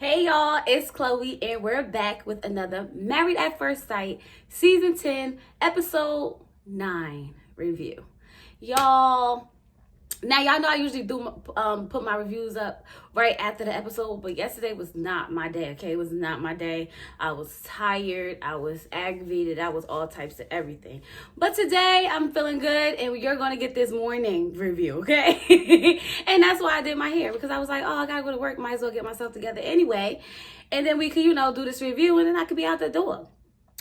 Hey y'all, it's Chloe and we're back with another Married at First Sight Season 10, Episode 9 review. Y'all know I usually do put my reviews up right after the episode, but yesterday was not my day, okay? It was not my day. I was tired, I was aggravated, I was all types of everything. But today I'm feeling good and you're going to get this morning review, okay? And that's why I did my hair, because I was like, oh, I gotta go to work, might as well get myself together anyway. And then we could, do this review and then I could be out the door.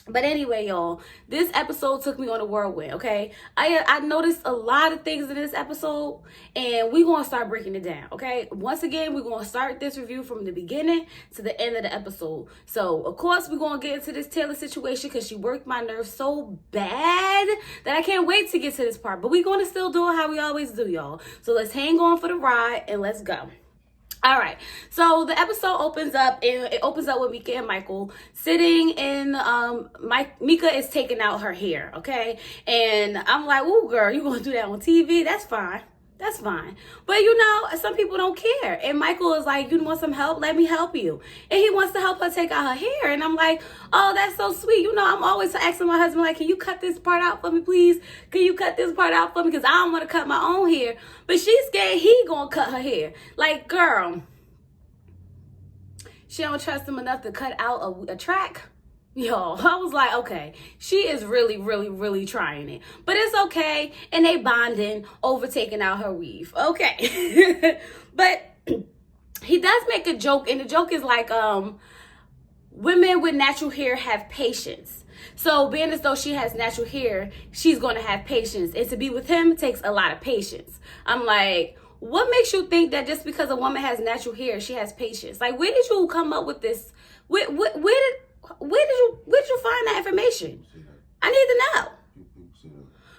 But anyway, y'all, this episode took me on a whirlwind, okay? I noticed a lot of things in this episode, and we're going to start breaking it down, okay? Once again, we're going to start this review from the beginning to the end of the episode. So, of course, we're going to get into this Taylor situation because she worked my nerves so bad that I can't wait to get to this part. But we're going to still do it how we always do, y'all. So let's hang on for the ride, and let's go. All right, so the episode opens up, and it opens up with Mika and Michael sitting in, Mika is taking out her hair, okay? And I'm like, ooh, girl, you gonna do that on TV? That's fine. That's fine. But some people don't care. And Michael is like, you want some help? Let me help you. And he wants to help her take out her hair. And I'm like, oh, that's so sweet. I'm always asking my husband, like, can you cut this part out for me, please? Can you cut this part out for me? Because I don't want to cut my own hair. But she's scared he gonna cut her hair. Like, girl, she don't trust him enough to cut out a track. Yo, I was like, okay, she is really, really, really trying it. But it's okay. And they bonding over taking out her weave. Okay. But he does make a joke. And the joke is like, women with natural hair have patience. So being as though she has natural hair, she's going to have patience. And to be with him takes a lot of patience. I'm like, what makes you think that just because a woman has natural hair, she has patience? Like, where did you come up with this? Where did you find that information? I need to know.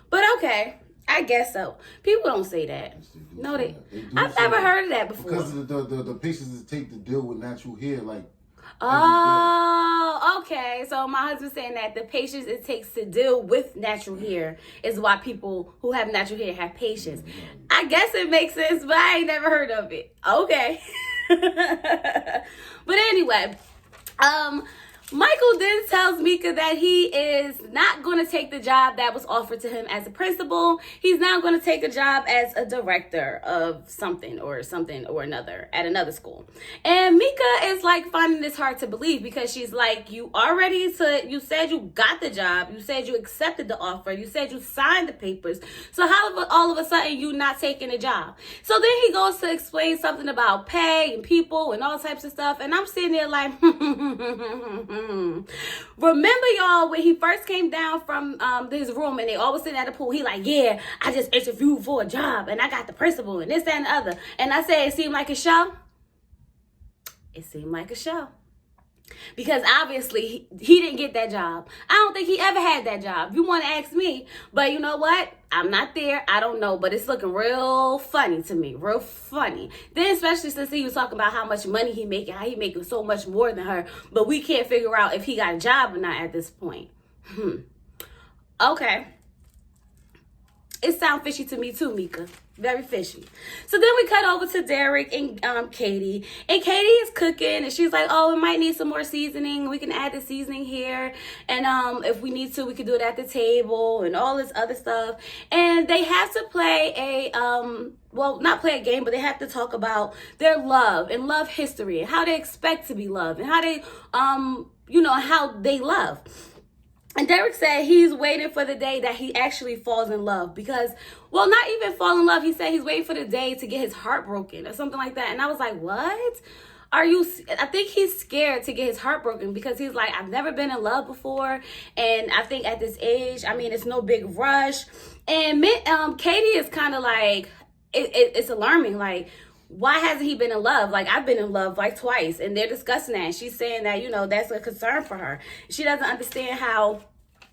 But okay, I guess so. People don't say that. No, I've never heard of that before. Because of the patience it takes to deal with natural hair, like. Oh, okay. So my husband's saying that the patience it takes to deal with natural hair is why people who have natural hair have patience. I guess it makes sense, but I ain't never heard of it. Okay. But anyway, Michael then tells Mika that he is not going to take the job that was offered to him as a principal. He's now going to take a job as a director of something or another at another school. And Mika is like finding this hard to believe because she's like, you said you got the job. You said you accepted the offer. You said you signed the papers. So how all of a sudden you not taking the job? So then he goes to explain something about pay and people and all types of stuff. And I'm sitting there like, remember y'all when he first came down from his room and they all was sitting at the pool, he like, yeah, I just interviewed for a job and I got the principal and this that, and the other. And I said, it seemed like a show. It seemed like a show. Because obviously he didn't get that job. I don't think he ever had that job. You want to ask me. But you know what? I'm not there. I don't know. But it's looking real funny to me. Real funny. Then especially since he was talking about how much money he making. How he making so much more than her. But we can't figure out if he got a job or not at this point. Okay. It sounds fishy to me too, Mika. Very fishy. So then we cut over to Derek and Katie. And Katie is cooking. And she's like, oh, we might need some more seasoning. We can add the seasoning here. And if we need to, we can do it at the table. And all this other stuff. And they have to play not play a game, but they have to talk about their love and love history. And how they expect to be loved. And how they, how they love. And Derek said he's waiting for the day that he actually falls in love because, not even fall in love. He said he's waiting for the day to get his heart broken or something like that. And I was like, what? I think he's scared to get his heart broken because he's like, I've never been in love before. And I think at this age, it's no big rush. And Katie is kind of like, it's alarming. Like, why hasn't he been in love? Like, I've been in love like twice and they're discussing that. And she's saying that, that's a concern for her. She doesn't understand how,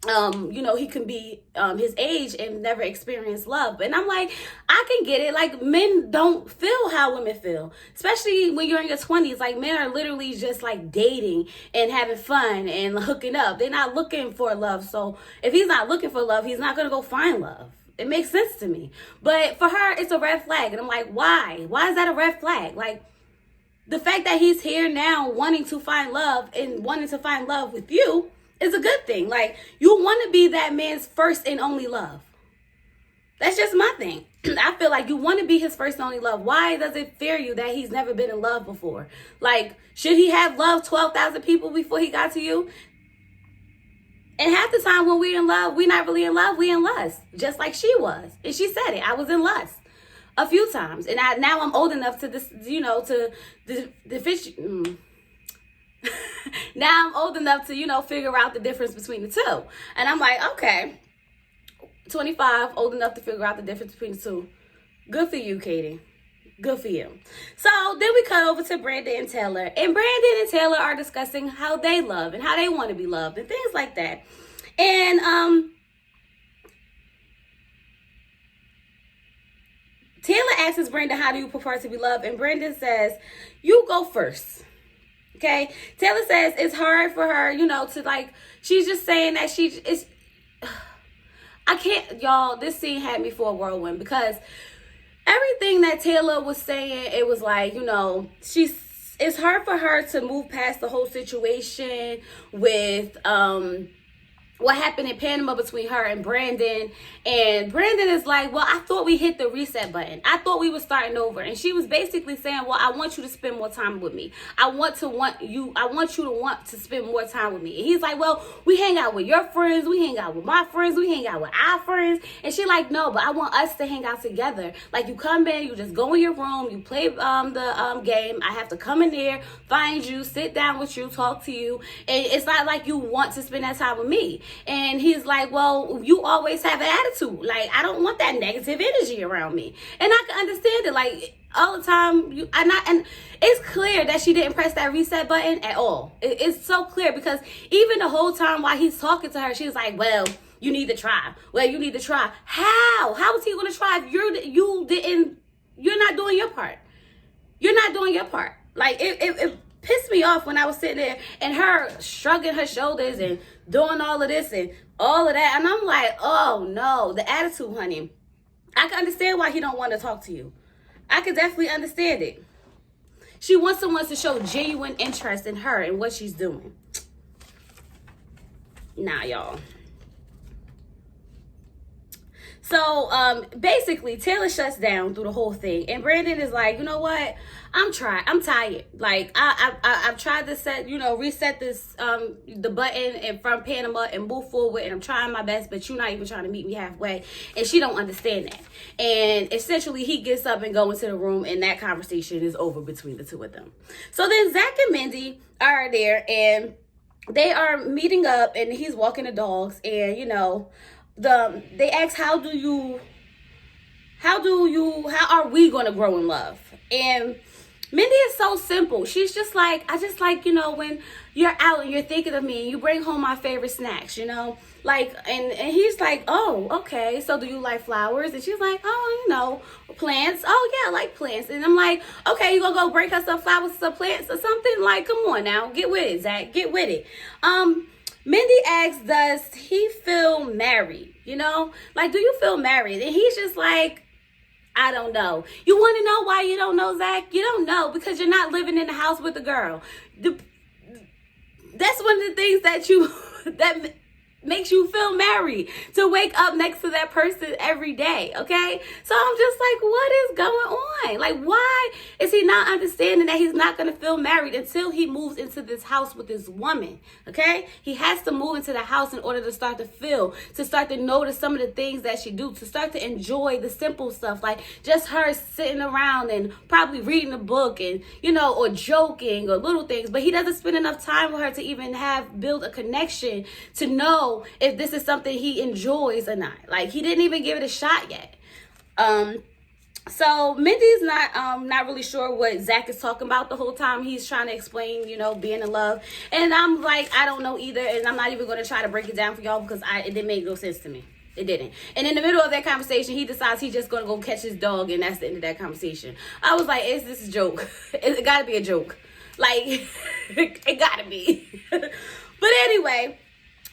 he can be his age and never experience love. And I'm like, I can get it. Like, men don't feel how women feel, especially when you're in your 20s. Like, men are literally just like dating and having fun and hooking up. They're not looking for love. So if he's not looking for love, he's not going to go find love. It makes sense to me. But for her, it's a red flag. And I'm like, why? Why is that a red flag? Like, the fact that he's here now wanting to find love and wanting to find love with you is a good thing. Like, you want to be that man's first and only love. That's just my thing. I feel like you want to be his first and only love. Why does it fear you that he's never been in love before? Like, should he have loved 12,000 people before he got to you? And half the time when we're in love, we're not really in love, we in lust. Just like she was. And she said it. I was in lust a few times. And now I'm old enough to this, now I'm old enough to, figure out the difference between the two. And I'm like, okay, 25, old enough to figure out the difference between the two. Good for you, Katie. Good for you. So then we cut over to Brandon and Taylor. And Brandon and Taylor are discussing how they love and how they want to be loved and things like that. And Taylor asks Brandon, how do you prefer to be loved? And Brandon says, you go first. Okay? Taylor says it's hard for her, to like, she's just saying that I can't, y'all, this scene had me for a whirlwind because everything that Taylor was saying, it was like, it's hard for her to move past the whole situation with what happened in Panama between her and Brandon. And Brandon is like, well, I thought we hit the reset button. I thought we were starting over. And she was basically saying, well, I want you to spend more time with me. I want you to want to spend more time with me. And he's like, well, we hang out with your friends. We hang out with my friends. We hang out with our friends. And she like, no, but I want us to hang out together. Like, you come in, you just go in your room, you play the game. I have to come in there, find you, sit down with you, talk to you. And it's not like you want to spend that time with me. And he's like, well, you always have an attitude. Like, I don't want that negative energy around me. And I can understand it. Like, all the time, and it's clear that she didn't press that reset button at all. It's so clear because even the whole time while he's talking to her, she's like, well, you need to try. Well, you need to try. How is he going to try if you're not doing your part? You're not doing your part. Like, it pissed me off when I was sitting there and her shrugging her shoulders and doing all of this and all of that. And I'm like, oh no, the attitude, honey. I can understand why he don't want to talk to you. I can definitely understand it. She wants someone to show genuine interest in her and what she's doing. Nah, y'all. So basically, Taylor shuts down through the whole thing, and Brandon is like, you know what? I'm tired. Like, I've tried to reset this the button and from Panama and move forward, and I'm trying my best, but you're not even trying to meet me halfway, and she don't understand that. And essentially, he gets up and goes into the room, and that conversation is over between the two of them. So then Zach and Mindy are there, and they are meeting up, and he's walking the dogs, and they ask, how are we going to grow in love? And Mindy is so simple. She's just like, I just like, when you're out and you're thinking of me and you bring home my favorite snacks, like, and he's like, oh, okay. So do you like flowers? And she's like, oh, plants. Oh yeah, I like plants. And I'm like, okay, you gonna go bring her some flowers, some plants or something? Like, come on now, get with it, Zach, get with it. Mindy asks, does he feel married? Like, do you feel married? And he's just like, I don't know. You want to know why you don't know, Zach? You don't know because you're not living in the house with the girl. That's one of the things that makes you feel married, to wake up next to that person every day, okay? So I'm just like, what is going on? Like, why is he not understanding that he's not going to feel married until he moves into this house with this woman, okay? He has to move into the house in order to start to notice some of the things that she do, to start to enjoy the simple stuff, like just her sitting around and probably reading a book and, or joking or little things. But he doesn't spend enough time with her to even build a connection to know if this is something he enjoys or not. Like, he didn't even give it a shot yet. So Mindy's not really sure what Zach is talking about the whole time. He's trying to explain, being in love. And I'm like, I don't know either. And I'm not even going to try to break it down for y'all because it didn't make no sense to me. It didn't. And in the middle of that conversation, he decides he's just going to go catch his dog. And that's the end of that conversation. I was like, is this a joke? It got to be a joke. Like, it got to be. But anyway,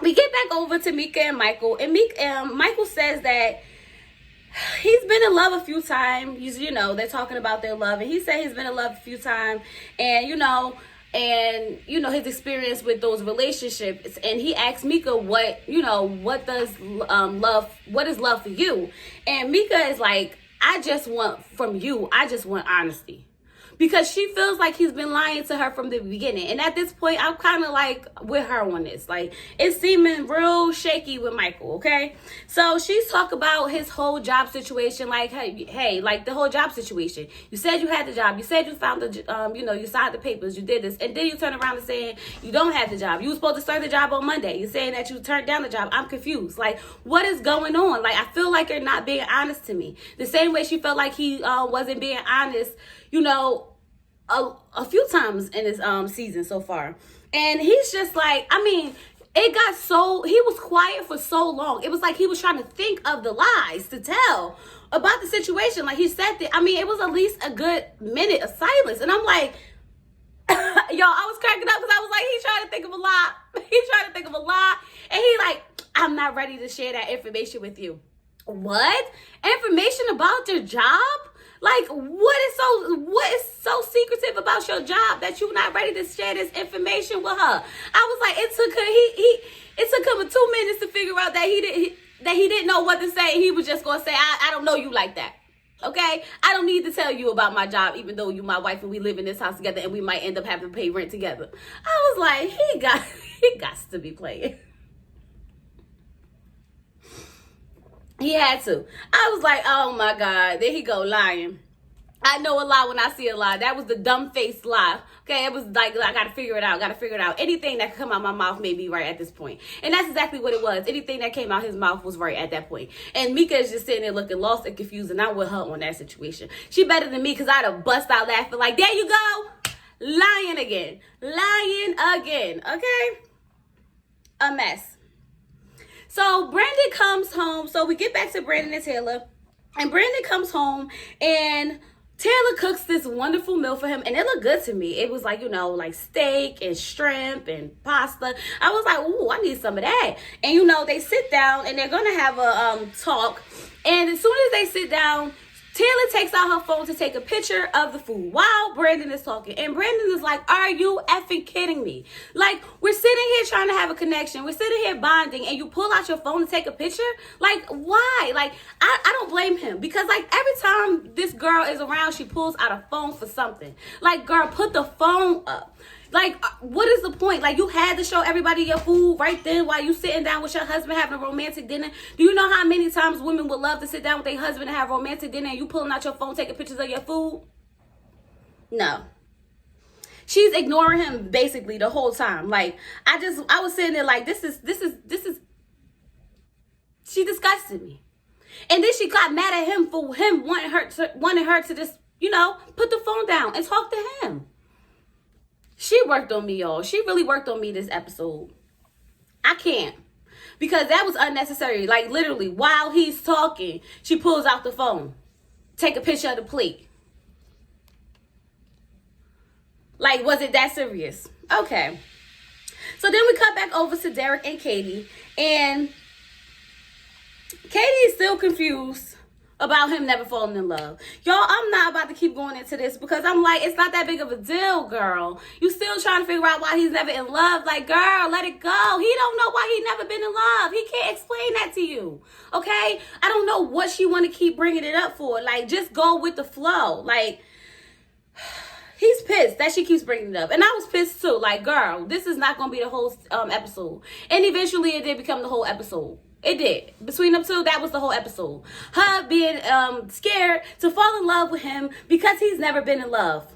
we get back over to Mika and Michael. And Michael says that he's been in love a few times. You know, they're talking about their love, and he said he's been in love a few times, and his experience with those relationships. And he asked Mika, what is love for you? And Mika is like, I just want honesty. Because she feels like he's been lying to her from the beginning. And at this point, I'm kind of like with her on this. Like, it's seeming real shaky with Michael, okay? So she's talking about his whole job situation. Like, hey, like the whole job situation. You said you had the job. You said you found you signed the papers. You did this. And then you turn around and saying you don't have the job. You were supposed to start the job on Monday. You're saying that you turned down the job. I'm confused. Like, what is going on? Like, I feel like you're not being honest to me. The same way she felt like he wasn't being honest, a few times in this season so far. And he's just like, he was quiet for so long. It was like he was trying to think of the lies to tell about the situation. Like, he said that, it was at least a good minute of silence. And I'm like, y'all, I was cracking up because I was like, he's trying to think of a lie. He's trying to think of a lie. And he like, I'm not ready to share that information with you. What? Information about your job? Like, what is so secretive about your job that you're not ready to share this information with her? I was like, it took him 2 minutes to figure out that he didn't know what to say. He was just gonna say, I don't know you like that. Okay? I don't need to tell you about my job, even though you my wife and we live in this house together and we might end up having to pay rent together. I was like, he got to be playing. He had to. I was like, oh my God, there he go lying. I know a lie when I see a lie. That was the dumb face lie. Okay, it was like, I gotta figure it out. Anything that could come out my mouth may be right at this point. And that's exactly what it was. Anything that came out his mouth was right at that point. And Mika is just sitting there looking lost and confused, and I'm with her on that situation. She better than me because I'd have bust out laughing like, there you go. Lying again. Okay? A mess. So Brandon comes home. So we get back to Brandon and Taylor. And Brandon comes home and Taylor cooks this wonderful meal for him. And it looked good to me. It was like, like steak and shrimp and pasta. I was like, ooh, I need some of that. And, they sit down and they're going to have a talk. And as soon as they sit down, Taylor takes out her phone to take a picture of the food while Brandon is talking. And Brandon is like, are you effing kidding me? Like, we're sitting here trying to have a connection. We're sitting here bonding and you pull out your phone to take a picture? Like, why? Like, I don't blame him because, like, every time this girl is around, she pulls out a phone for something. Like, girl, put the phone up. Like, what is the point? Like, you had to show everybody your food right then while you sitting down with your husband having a romantic dinner. Do you know how many times women would love to sit down with their husband and have romantic dinner and you pulling out your phone taking pictures of your food? No. She's ignoring him basically the whole time. Like, I was sitting there like, this is, she disgusted me. And then she got mad at him for him wanting her to just, put the phone down and talk to him. She worked on me, y'all. She really worked on me this episode. I can't. Because that was unnecessary. Like, literally, while he's talking, she pulls out the phone. Take a picture of the plate. Like, was it that serious? Okay. So then we cut back over to Derek and Katie. And Katie is still confused about him never falling in love. Y'all, I'm not about to keep going into this because I'm like, it's not that big of a deal, girl. You still trying to figure out why he's never in love. Like, girl, let it go. He don't know why he never been in love. He can't explain that to you. Okay? I don't know what she want to keep bringing it up for. Like, just go with the flow. Like, he's pissed that she keeps bringing it up. And I was pissed too. Like, girl, this is not going to be the whole episode. And eventually it did become the whole episode. It did. Between them two, that was the whole episode. Her being scared to fall in love with him because he's never been in love.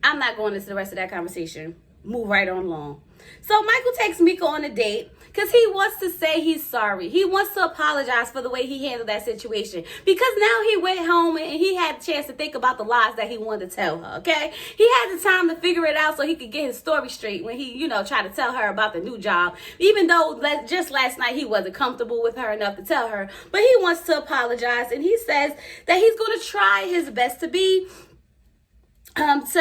I'm not going into the rest of that conversation. Move right on along. So Michael takes Mika on a date because he wants to say he's sorry. He wants to apologize for the way he handled that situation. Because now he went home and he had a chance to think about the lies that he wanted to tell her, okay? He had the time to figure it out so he could get his story straight when he, tried to tell her about the new job. Even though just last night he wasn't comfortable with her enough to tell her. But he wants to apologize and he says that he's going to try his best to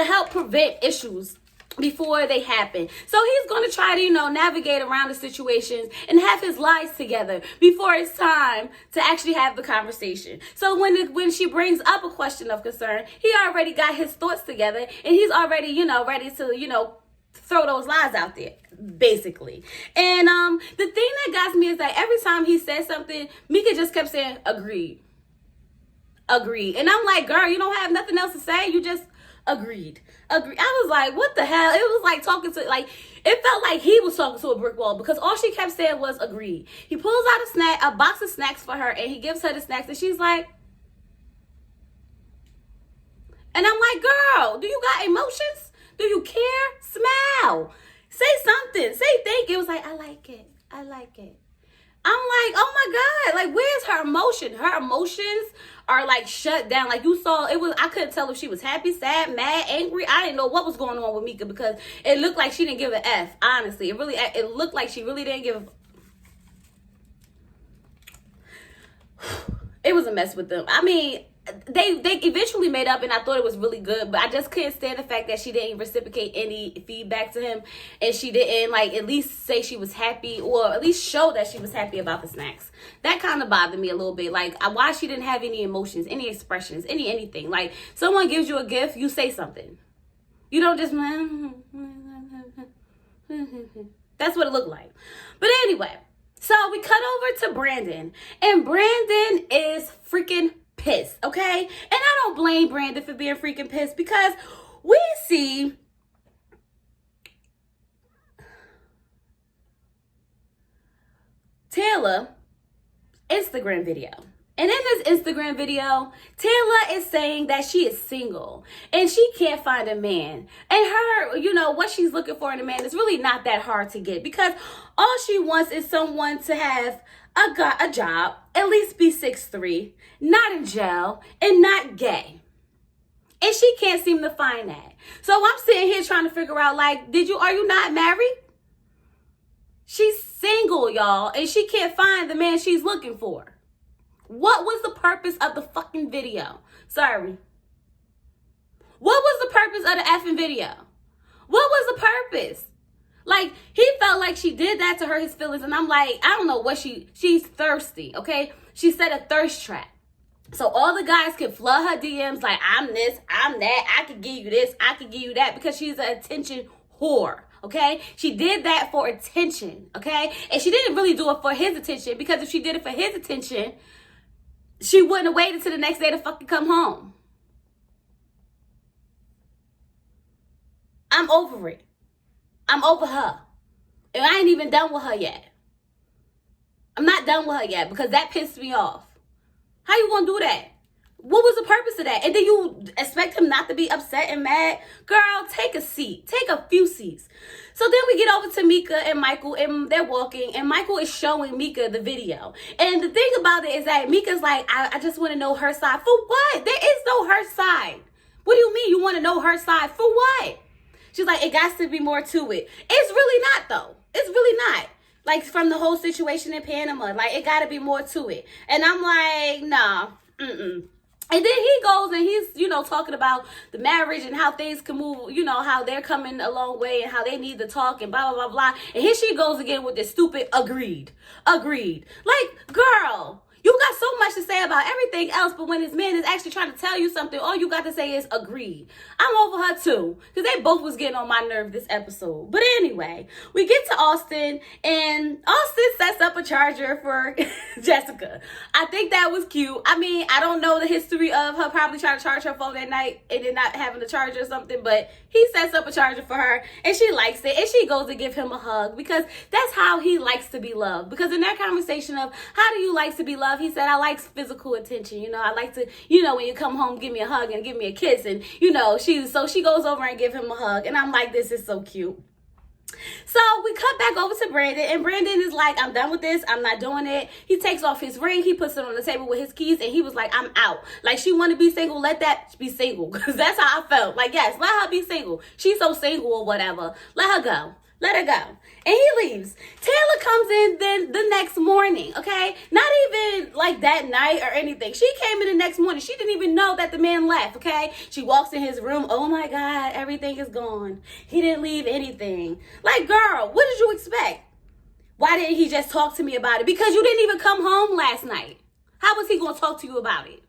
help prevent issues before they happen. So he's going to try to, navigate around the situations and have his lies together before it's time to actually have the conversation. So when she brings up a question of concern, he already got his thoughts together and he's already, ready to, throw those lies out there, basically. And the thing that got me is that every time he said something, Mika just kept saying, agreed. And I'm like, girl, you don't have nothing else to say? You just agreed. I was like, what the hell? It was like talking to, like, it felt like he was talking to a brick wall because all she kept saying was agreed. He pulls out a box of snacks for her and he gives her the snacks and she's like, and I'm like, girl, do you got emotions? Do you care? Smile. Say something. Say thank you. It was like, I like it. I'm like, oh my God, like, where's her emotion? Her emotions are like shut down. Like you saw, I couldn't tell if she was happy, sad, mad, angry. I didn't know what was going on with Mika because it looked like she didn't give an F, honestly. It looked like she really didn't give It was a mess with them. I mean, they eventually made up and I thought it was really good, but I just couldn't stand the fact that she didn't reciprocate any feedback to him and she didn't at least say she was happy or at least show that she was happy about the snacks. That kind of bothered me a little bit. Why she didn't have any emotions, any expressions, anything. Like, someone gives you a gift, you say something. You don't just that's what it looked like. But anyway, so we cut over to Brandon and Brandon is freaking pissed, okay? And I don't blame Brandon for being freaking pissed because we see Taylor Instagram video. And in this Instagram video, Taylor is saying that she is single and she can't find a man. And her, what she's looking for in a man is really not that hard to get because all she wants is someone to have a job, at least be 6'3", not in jail, and not gay. And she can't seem to find that. So I'm sitting here trying to figure out, are you not married? She's single, y'all, and she can't find the man she's looking for. What was the purpose of the fucking video? Sorry. What was the purpose of the effing video? What was the purpose? He felt like she did that to hurt his feelings. And I'm like, I don't know what she's thirsty, okay? She set a thirst trap. So all the guys can flood her DMs like, I'm this, I'm that, I could give you this, I could give you that, because she's an attention whore, okay? She did that for attention, okay? And she didn't really do it for his attention, because if she did it for his attention, she wouldn't have waited till the next day to fucking come home. I'm over it. I'm over her. And I ain't even done with her yet. I'm not done with her yet because that pissed me off. How you gonna do that? What was the purpose of that? And then you expect him not to be upset and mad? Girl, take a seat. Take a few seats. So then we get over to Mika and Michael, and they're walking, and Michael is showing Mika the video. And the thing about it is that Mika's like, I just want to know her side. For what? There is no her side. What do you mean you want to know her side? For what? She's like, it got to be more to it. It's really not, though. It's really not. From the whole situation in Panama. It got to be more to it. And I'm like, nah. And then he goes and he's, talking about the marriage and how things can move, how they're coming a long way and how they need to talk and blah, blah, blah, blah. And here she goes again with this stupid agreed. Girl, you got so much to say about everything else, but when this man is actually trying to tell you something, all you got to say is agreed. I'm over her too, because they both was getting on my nerve this episode. But anyway, we get to Austin, and Austin sets up a charger for Jessica. I think that was cute. I mean, I don't know the history of her probably trying to charge her phone at night and then not having a charger or something, but he sets up a charger for her, and she likes it, and she goes to give him a hug, because that's how he likes to be loved. Because in that conversation of, how do you like to be loved? He said, I like physical attention. I like to, when you come home, give me a hug and give me a kiss. And, she goes over and give him a hug. And I'm like, this is so cute. So we cut back over to Brandon, and Brandon is like, I'm done with this. I'm not doing it. He takes off his ring. He puts it on the table with his keys, and he was like, I'm out. She want to be single. Let that be single. Because that's how I felt. Yes, let her be single. She's so single or whatever. Let her go. Let her go. And he leaves. Taylor comes in then the next morning, okay? Not even like that night or anything. She came in the next morning. She didn't even know that the man left, okay? She walks in his room. Oh my God, everything is gone. He didn't leave anything. Like, girl, what did you expect? Why didn't he just talk to me about it? Because you didn't even come home last night. How was he going to talk to you about it?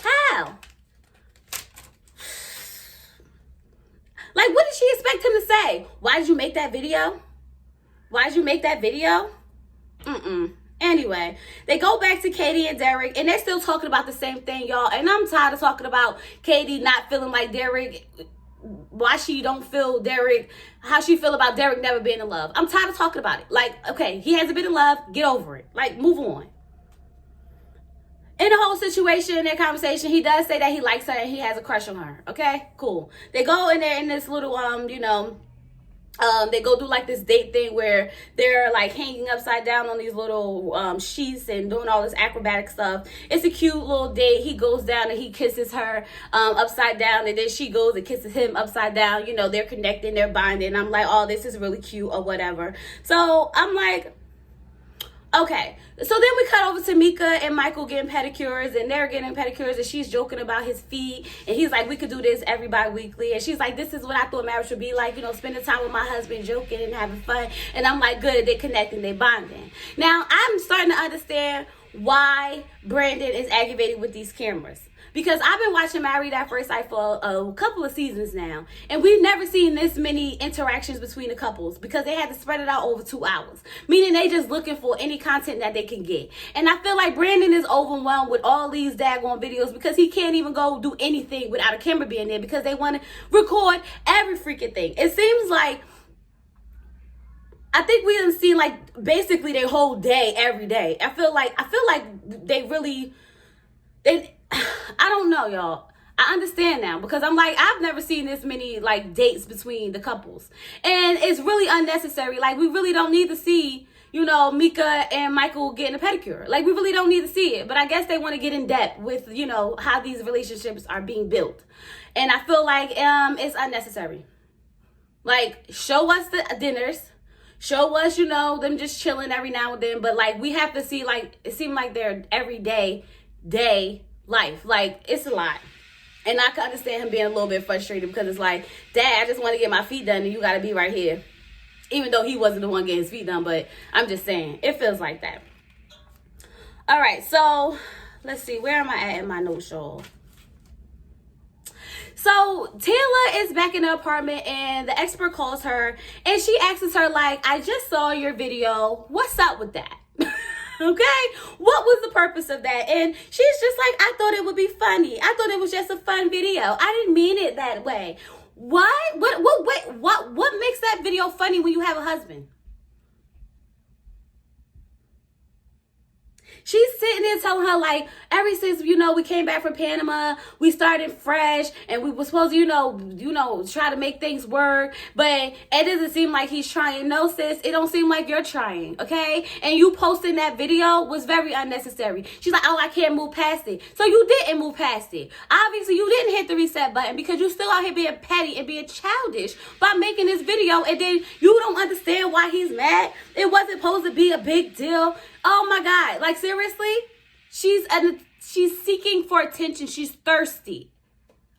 How? Like, what did she expect him to say? Why did you make that video? Why did you make that video? Anyway, they go back to Katie and Derek, and they're still talking about the same thing, y'all. And I'm tired of talking about Katie not feeling like Derek, why she don't feel Derek, how she feel about Derek never being in love. I'm tired of talking about it. Like, okay, he hasn't been in love. Get over it. Like, move on. In the whole situation, their conversation, he does say that he likes her and he has a crush on her. Okay, cool. They go in there in this little, they go do like this date thing where they're like hanging upside down on these little sheets and doing all this acrobatic stuff. It's a cute little date. He goes down and he kisses her upside down, and then she goes and kisses him upside down. You know, they're connecting, they're binding. I'm like, oh, this is really cute or whatever. So I'm like, okay, so then we cut over to Mika and Michael getting pedicures, and they're getting pedicures, and she's joking about his feet, and he's like, we could do this every bi-weekly, and she's like, this is what I thought marriage would be like, you know, spending time with my husband, joking and having fun. And I'm like, good, they're connecting, they're bonding. Now, I'm starting to understand why Brandon is aggravated with these cameras. Because I've been watching Married at First Sight for a couple of seasons now, and we've never seen this many interactions between the couples because they had to spread it out over 2 hours, meaning they just looking for any content that they can get. And I feel like Brandon is overwhelmed with all these daggone videos because he can't even go do anything without a camera being there because they want to record every freaking thing. It seems like, I think we done seen like basically their whole day every day. I feel like they really, I don't know, y'all. I understand now because I'm like, I've never seen this many like dates between the couples, and it's really unnecessary. Like, we really don't need to see, you know, Mika and Michael getting a pedicure. Like, we really don't need to see it, but I guess they want to get in depth with, you know, how these relationships are being built, and I feel like it's unnecessary. Like, show us the dinners. Show us, you know, them just chilling every now and then, but like, we have to see, like, it seemed like their everyday day life. Like, it's a lot. And I can understand him being a little bit frustrated because it's like, Dad, I just want to get my feet done and you got to be right here. Even though he wasn't the one getting his feet done, but I'm just saying, it feels like that. All right, so let's see. Where am I at in my notes, y'all? So Taylor is back in the apartment and the expert calls her and she asks her, like, I just saw your video. What's up with that? Okay, what was the purpose of that? And she's just like, I thought it would be funny. I thought it was just a fun video. I didn't mean it that way. What makes that video funny when you have a husband? She's sitting there telling her, like, ever since, you know, we came back from Panama, we started fresh, and we were supposed to, you know, try to make things work, but it doesn't seem like he's trying. No, sis, it don't seem like you're trying, okay? And you posting that video was very unnecessary. She's like, oh, I can't move past it. So you didn't move past it. Obviously, you didn't hit the reset button because you still out here being petty and being childish by making this video, and then you don't understand why he's mad. It wasn't supposed to be a big deal. Oh my God, like, seriously? She's seeking for attention. She's thirsty.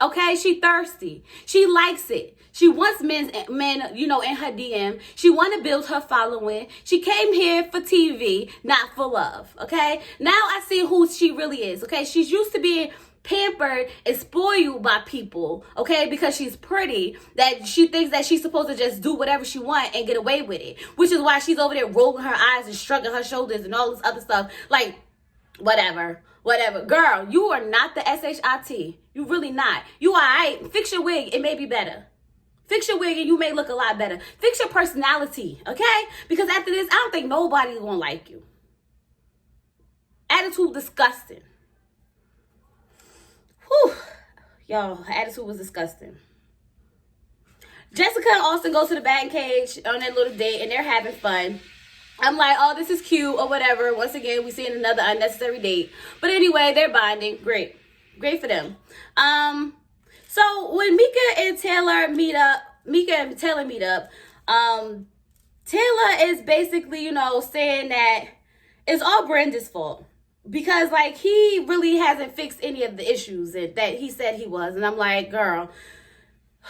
Okay, she thirsty. She likes it. She wants men, you know, in her DM. She want to build her following. She came here for TV, not for love. Okay, now I see who she really is. Okay, she's used to being pampered and spoiled by people, okay, because she's pretty, that she thinks that she's supposed to just do whatever she wants and get away with it, which is why she's over there rolling her eyes and shrugging her shoulders and all this other stuff. Like, whatever. Girl, you are not the SHIT. You really not. You all right. Fix your wig. It may be better. Fix your wig and you may look a lot better. Fix your personality, okay? Because after this, I don't think nobody's gonna like you. Attitude disgusting. Whew. Y'all, her attitude was disgusting. Jessica and Austin go to the batting cage on their little date and they're having fun. I'm like, oh, this is cute or whatever. Once again, we seeing another unnecessary date. But anyway, they're bonding. Great for them. So when Mika and Taylor meet up, Taylor is basically, saying that it's all Brandon's fault. Because, like, he really hasn't fixed any of the issues that he said he was. And I'm like, girl,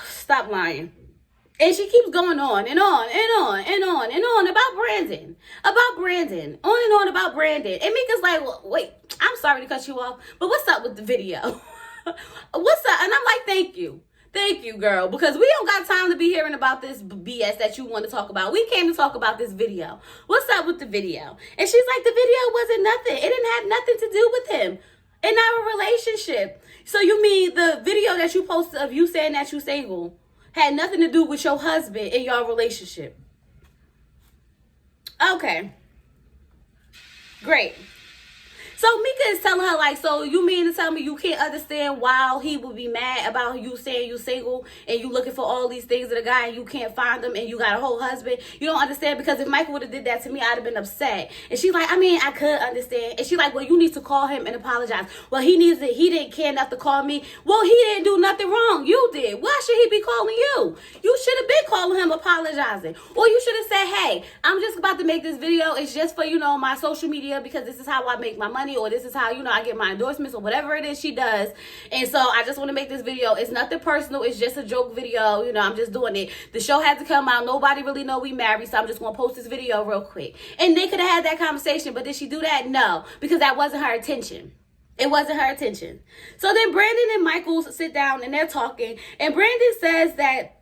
stop lying. And she keeps going on and on and on and on and on about Brandon. On and on about Brandon. And Mika's like, well, wait, I'm sorry to cut you off, but what's up with the video? What's up? And I'm like, thank you. Thank you, girl, because we don't got time to be hearing about this BS that you want to talk about. We came to talk about this video. What's up with the video? And she's like, the video wasn't nothing. It didn't have nothing to do with him in our relationship. So you mean the video that you posted of you saying that you single had nothing to do with your husband in your relationship? Okay. Great. So Mika is telling her, like, so you mean to tell me you can't understand why he would be mad about you saying you single and you looking for all these things in a guy and you can't find them and you got a whole husband? You don't understand, because if Michael would have did that to me, I'd have been upset. And she's like, I mean, I could understand. And she's like, well, you need to call him and apologize. Well, he didn't care enough to call me. Well, he didn't do nothing wrong. You did. Why should he be calling you? You should have been calling him apologizing. Or you should have said, hey, I'm just about to make this video. It's just for, my social media, because this is how I make my money, or this is how, I get my endorsements, or whatever it is she does. And so I just want to make this video. It's nothing personal. It's just a joke video. I'm just doing it. The show had to come out. Nobody really know we married, so I'm just going to post this video real quick. And they could have had that conversation, but did she do that? No, because that wasn't her intention. It wasn't her intention. So then Brandon and Michael sit down and they're talking, and Brandon says that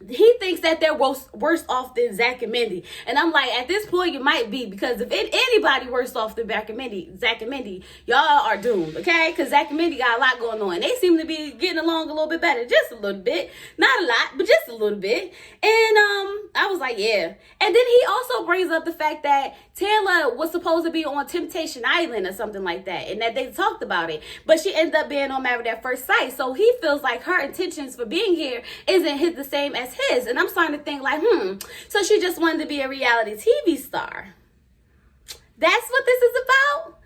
he thinks that they're worse off than Zach and Mindy. And I'm like, at this point, you might be, because if anybody worse off than Zach and Mindy, y'all are doomed, okay? Because Zach and Mindy got a lot going on. They seem to be getting along a little bit better, just a little bit. Not a lot, but just a little bit. And I was like, yeah. And then he also brings up the fact that Taylor was supposed to be on Temptation Island or something like that, and that they talked about it. But she ended up being on Married at First Sight. So he feels like her intentions for being here isn't the same as his. And I'm starting to think like, so she just wanted to be a reality TV star. That's what this is about?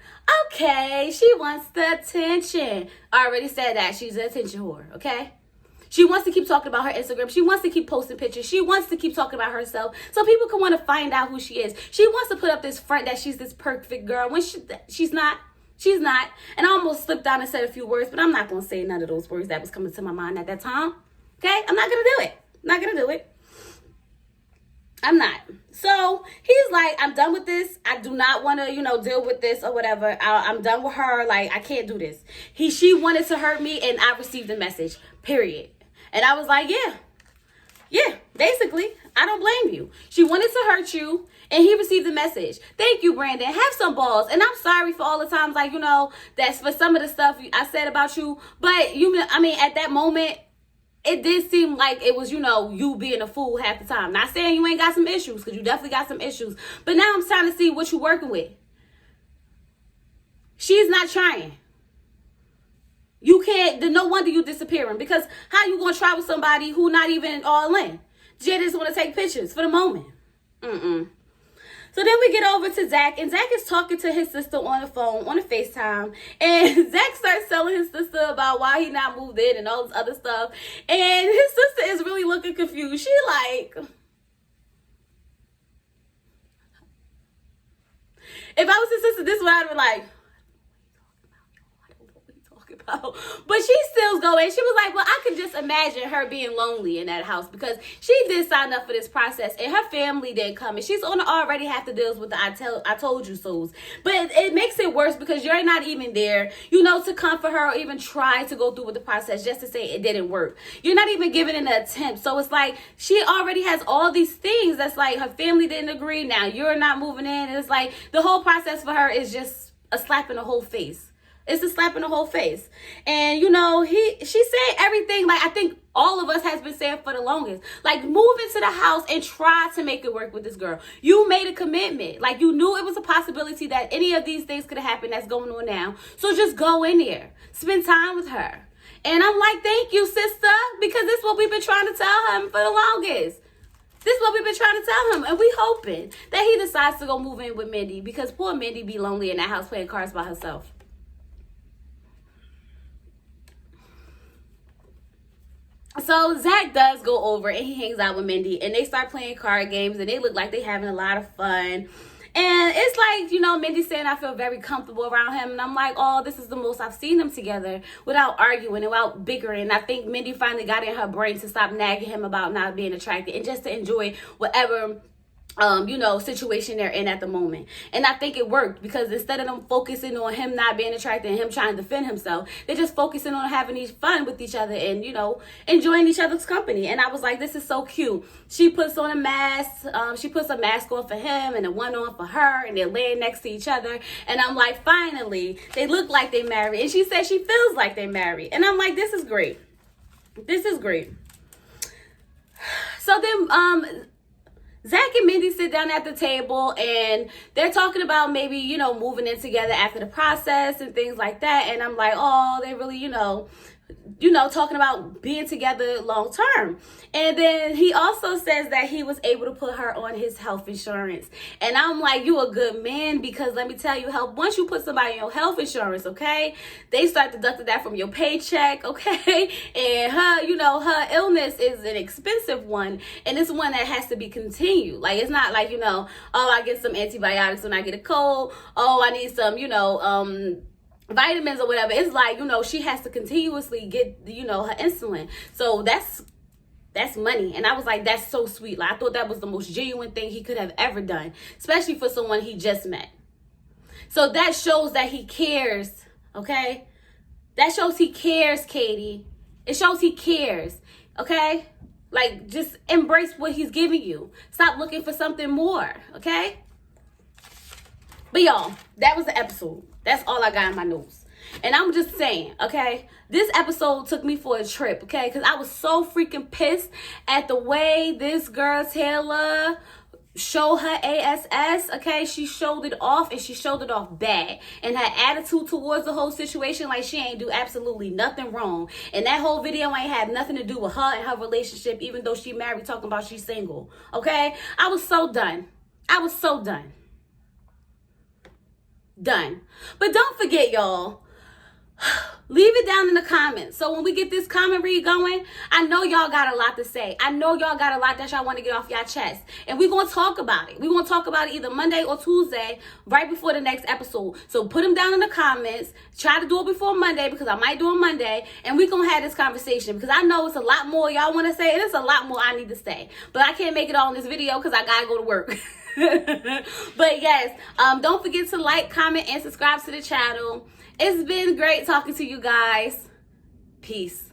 Okay, she wants the attention. I already said that. She's an attention whore, okay? She wants to keep talking about her Instagram. She wants to keep posting pictures. She wants to keep talking about herself so people can want to find out who she is. She wants to put up this front that she's this perfect girl when she's not. She's not. And I almost slipped down and said a few words, but I'm not going to say none of those words that was coming to my mind at that time. Okay? I'm not going to do it. Not going to do it. I'm not. So he's like, I'm done with this. I do not want to, deal with this or whatever. I'm done with her. Like, I can't do this. She wanted to hurt me, and I received the message, period. And I was like, yeah, basically, I don't blame you. She wanted to hurt you, and he received the message. Thank you, Brandon. Have some balls. And I'm sorry for all the times, that's for some of the stuff I said about you. But, at that moment, it did seem like it was, you being a fool half the time. Not saying you ain't got some issues, because you definitely got some issues. But now I'm trying to see what you're working with. She's not trying. You can't, no wonder you disappearing, because how you going to try with somebody who not even all in? Jay just want to take pictures for the moment. So then we get over to Zach, and Zach is talking to his sister on the phone, on the FaceTime, and Zach starts telling his sister about why he not moved in and all this other stuff, and his sister is really looking confused. She like, if I was his sister, this is what I'd be like, but she still going. She was like, well, I could just imagine her being lonely in that house, because she did sign up for this process and her family didn't come, and she's on already have to deal with the I told you so's. But it makes it worse because you're not even there, to comfort her or even try to go through with the process just to say it didn't work. You're not even giving it an attempt. So it's like she already has all these things that's like her family didn't agree. Now you're not moving in. And it's like the whole process for her is just a slap in the whole face. It's a slap in the whole face. And, she said everything, like, I think all of us has been saying for the longest. Like, move into the house and try to make it work with this girl. You made a commitment. Like, you knew it was a possibility that any of these things could happen that's going on now. So just go in there. Spend time with her. And I'm like, thank you, sister, because this is what we've been trying to tell him for the longest. This is what we've been trying to tell him. And we hoping that he decides to go move in with Mindy, because poor Mindy be lonely in that house playing cards by herself. So Zach does go over and he hangs out with Mindy and they start playing card games and they look like they're having a lot of fun. And it's like, you know, Mindy saying I feel very comfortable around him. And I'm like, oh, this is the most I've seen them together without arguing and without bickering. And I think Mindy finally got in her brain to stop nagging him about not being attracted and just to enjoy whatever you know, situation they're in at the moment. And I think it worked because instead of them focusing on him not being attracted and him trying to defend himself, they're just focusing on having these fun with each other and, you know, enjoying each other's company. And I was like, this is so cute. She puts on a mask. She puts a mask on for him and a one on for her, and they're laying next to each other. And I'm like, finally, they look like they married. And she said she feels like they married. And I'm like, this is great. This is great. So then, Zach and Mindy sit down at the table and they're talking about maybe, you know, moving in together after the process and things like that. And I'm like, oh, they really, you know, talking about being together long term. And then he also says that he was able to put her on his health insurance. And I'm like, you a good man, because let me tell you, once you put somebody on your health insurance, okay, they start deducting that from your paycheck, okay? And her, you know, her illness is an expensive one, and it's one that has to be continued. Like, it's not like, you know, oh, I get some antibiotics when I get a cold. Oh, I need some, you know, vitamins or whatever. It's like, you know, she has to continuously get, you know, her insulin. So that's money. And I was like, that's so sweet. Like, I thought that was the most genuine thing he could have ever done, especially for someone he just met. So that shows that he cares, okay? That shows he cares, Katie. It shows he cares, okay? Like, just embrace what he's giving you. Stop looking for something more, okay? But y'all, that was the episode. That's all I got in my notes. And I'm just saying, okay, this episode took me for a trip, okay? Because I was so freaking pissed at the way this girl, Taylor, showed her ass, okay? She showed it off, and she showed it off bad. And her attitude towards the whole situation, like she ain't do absolutely nothing wrong. And that whole video ain't have nothing to do with her and her relationship, even though she married, talking about she's single, okay? I was so done. I was so done. Done. But don't forget, y'all, leave it down in the comments. So when we get this comment read going, I know y'all got a lot to say. I know y'all got a lot that y'all want to get off y'all chest. And we're going to talk about it. We're going to talk about it either Monday or Tuesday, right before the next episode. So put them down in the comments. Try to do it before Monday, because I might do it Monday. And we're going to have this conversation, because I know it's a lot more y'all want to say, and it's a lot more I need to say. But I can't make it all in this video because I got to go to work. But yes, don't forget to like, comment, and subscribe to the channel. It's been great talking to you guys. Peace.